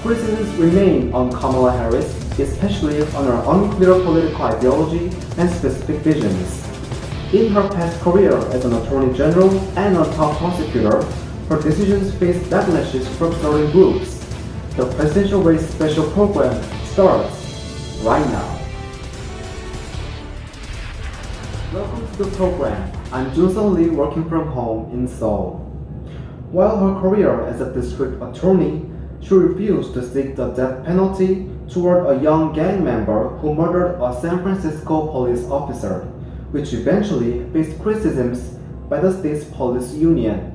criticisms remain on Kamala Harris, especially on her unclear political ideology and specific visions. In her past career as an Attorney General and a top prosecutor, her decisions faced backlashes from certain groups. The Presidential Race Special Program starts right now. Welcome to the program. I'm Jun-Sung Lee, working from home in Seoul. While her career as a district attorney, she refused to seek the death penalty toward a young gang member who murdered a San Francisco police officer, which eventually faced criticisms by the state's police union.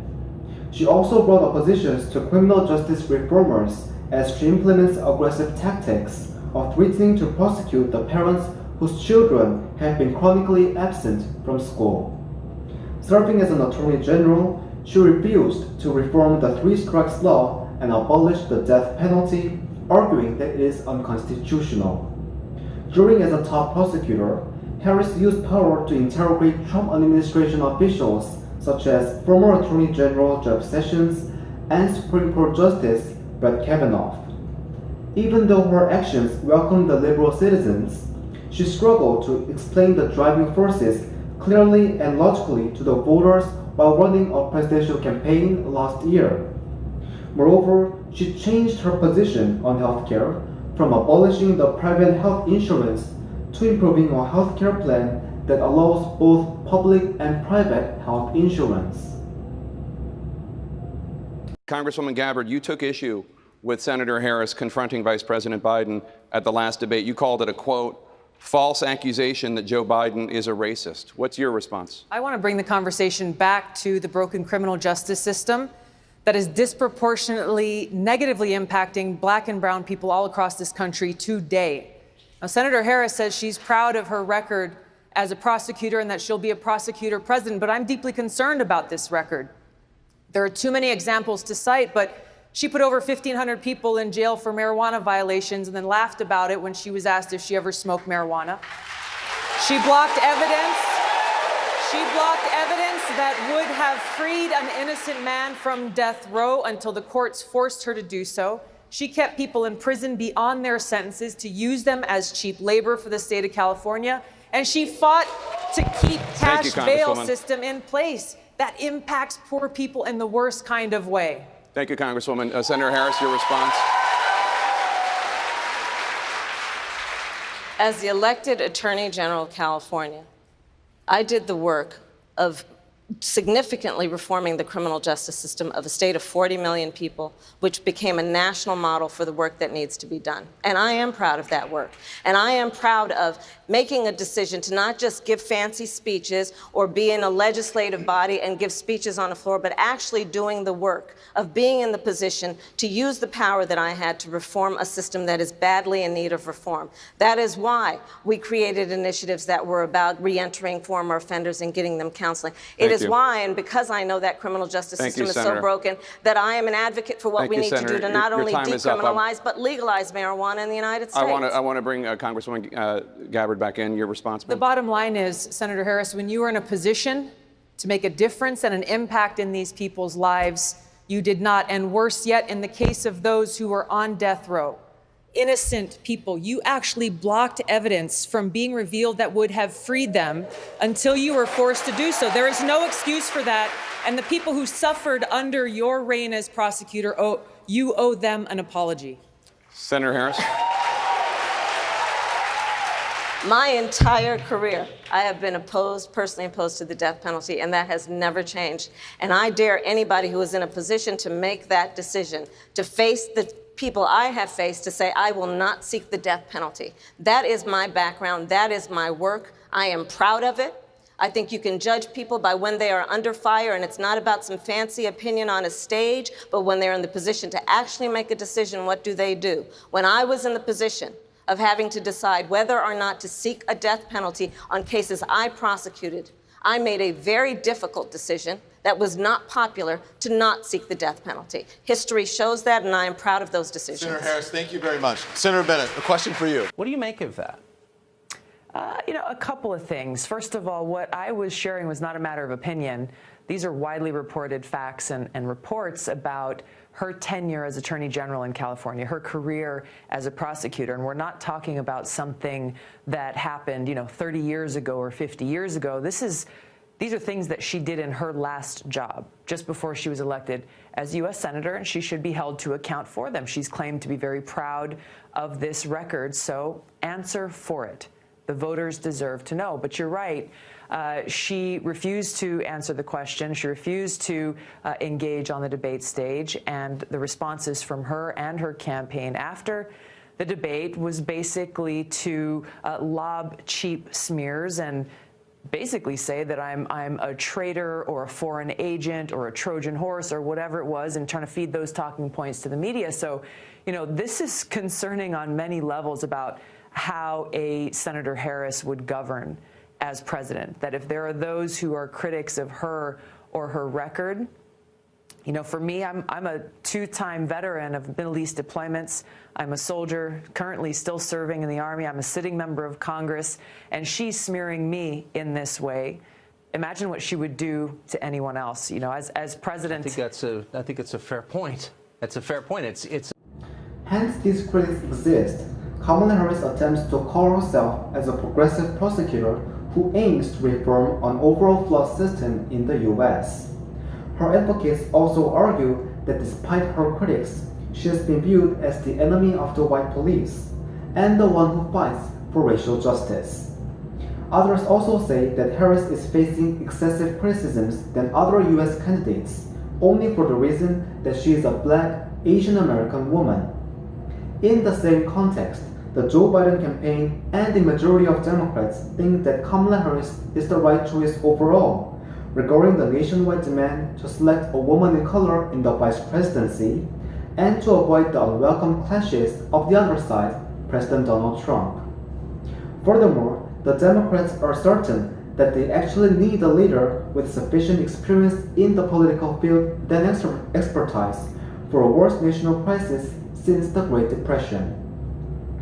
She also brought oppositions to criminal justice reformers as she implements aggressive tactics of threatening to prosecute the parents whose children have been chronically absent from school. Serving as an attorney general, she refused to reform the three strikes law and abolish the death penalty, arguing that it is unconstitutional. During as a top prosecutor, Harris used power to interrogate Trump administration officials such as former Attorney General Jeff Sessions and Supreme Court Justice Brett Kavanaugh. Even though her actions welcomed the liberal citizens, she struggled to explain the driving forces clearly and logically to the voters while running a presidential campaign last year. Moreover, she changed her position on healthcare from abolishing the private health insurance to improving a healthcare plan that allows both public and private health insurance. Congresswoman Gabbard, you took issue with Senator Harris confronting Vice President Biden at the last debate. You called it a, quote, false accusation that Joe Biden is a racist. What's your response? I want to bring the conversation back to the broken criminal justice system that is disproportionately negatively impacting Black and brown people all across this country today. Now, Senator Harris says she's proud of her record as a prosecutor and that she'll be a prosecutor president, but I'm deeply concerned about this record. There are too many examples to cite, but she put over 1,500 people in jail for marijuana violations and then laughed about it when she was asked if she ever smoked marijuana. She blocked evidence. She blocked evidence that would have freed an innocent man from death row until the courts forced her to do so. She kept people in prison beyond their sentences to use them as cheap labor for the state of California. And she fought to keep cash bail system in place that impacts poor people in the worst kind of way. Thank you, Congresswoman. Senator Harris, your response. As the elected Attorney General of California, I did the work of significantly reforming the criminal justice system of a state of 40 million people, which became a national model for the work that needs to be done. And I am proud of that work. And I am proud of making a decision to not just give fancy speeches or be in a legislative body and give speeches on the floor, but actually doing the work of being in the position to use the power that I had to reform a system that is badly in need of reform. That is why we created initiatives that were about reentering former offenders and getting them counseling. It is why, and because I know that criminal justice system is so broken, that I am an advocate for what we need to do to not only decriminalize, but legalize marijuana in the United States. I want to bring Congresswoman Gabbard back in. Your response, ma'am? The bottom line is, Senator Harris, when you are in a position to make a difference and an impact in these people's lives, you did not. And worse yet, in the case of those who were on death row, innocent people, you actually blocked evidence from being revealed that would have freed them until you were forced to do so. There is no excuse for that. And the people who suffered under your reign as prosecutor, you owe them an apology. Senator Harris. My entire career, I have been personally opposed to the death penalty, and that has never changed. And I dare anybody who is in a position to make that decision, to face the people I have faced, to say, I will not seek the death penalty. That is my background. That is my work. I am proud of it. I think you can judge people by when they are under fire, and it's not about some fancy opinion on a stage, but when they're in the position to actually make a decision, what do they do? When I was in the position of having to decide whether or not to seek a death penalty on cases I prosecuted, I made a very difficult decision that was not popular to not seek the death penalty. History shows that, and I am proud of those decisions. Senator Harris, thank you very much. Senator Bennett, a question for you. What do you make of that? A couple of things. First of all, what I was sharing was not a matter of opinion. These are widely reported facts and reports about her tenure as Attorney General in California, her career as a prosecutor. And we're not talking about something that happened, 30 years ago or 50 years ago. These are things that she did in her last job, just before she was elected as U.S. Senator, and she should be held to account for them. She's claimed to be very proud of this record, so answer for it. The voters deserve to know. But you're right. She refused to answer the question. She refused to engage on the debate stage. And the responses from her and her campaign after the debate was basically to lob cheap smears and basically say that I'm a traitor or a foreign agent or a Trojan horse or whatever it was, and trying to feed those talking points to the media. So, this is concerning on many levels about how a Senator Harris would govern as president. That if there are those who are critics of her or her record, for me, I'm a two-time veteran of Middle East deployments. I'm a soldier currently still serving in the Army. I'm a sitting member of Congress, and she's smearing me in this way. Imagine what she would do to anyone else. As president. I think it's a fair point. That's a fair point. It's. Hence, these critics exist. Kamala Harris attempts to call herself as a progressive prosecutor who aims to reform an overall flawed system in the U.S. Her advocates also argue that despite her critics, she has been viewed as the enemy of the white police and the one who fights for racial justice. Others also say that Harris is facing excessive criticisms than other U.S. candidates only for the reason that she is a black Asian American woman. In the same context, the Joe Biden campaign and the majority of Democrats think that Kamala Harris is the right choice overall, regarding the nationwide demand to select a woman in color in the vice presidency and to avoid the unwelcome clashes of the other side, President Donald Trump. Furthermore, the Democrats are certain that they actually need a leader with sufficient experience in the political field and expertise for a worst national crisis since the Great Depression.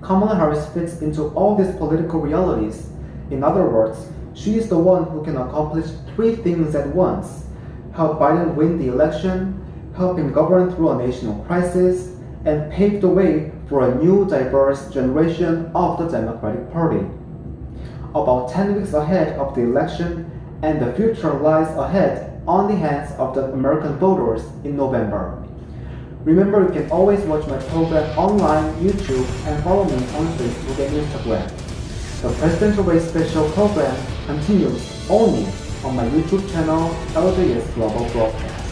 Kamala Harris fits into all these political realities. In other words, she is the one who can accomplish three things at once: help Biden win the election, help him govern through a national crisis, and pave the way for a new, diverse generation of the Democratic Party. About 10 weeks ahead of the election, and the future lies ahead on the hands of the American voters in November. Remember, you can always watch my program online, YouTube, and follow me on Facebook and Instagram. The Presidential Race Special program continues only on my YouTube channel, LJS Global Broadcast.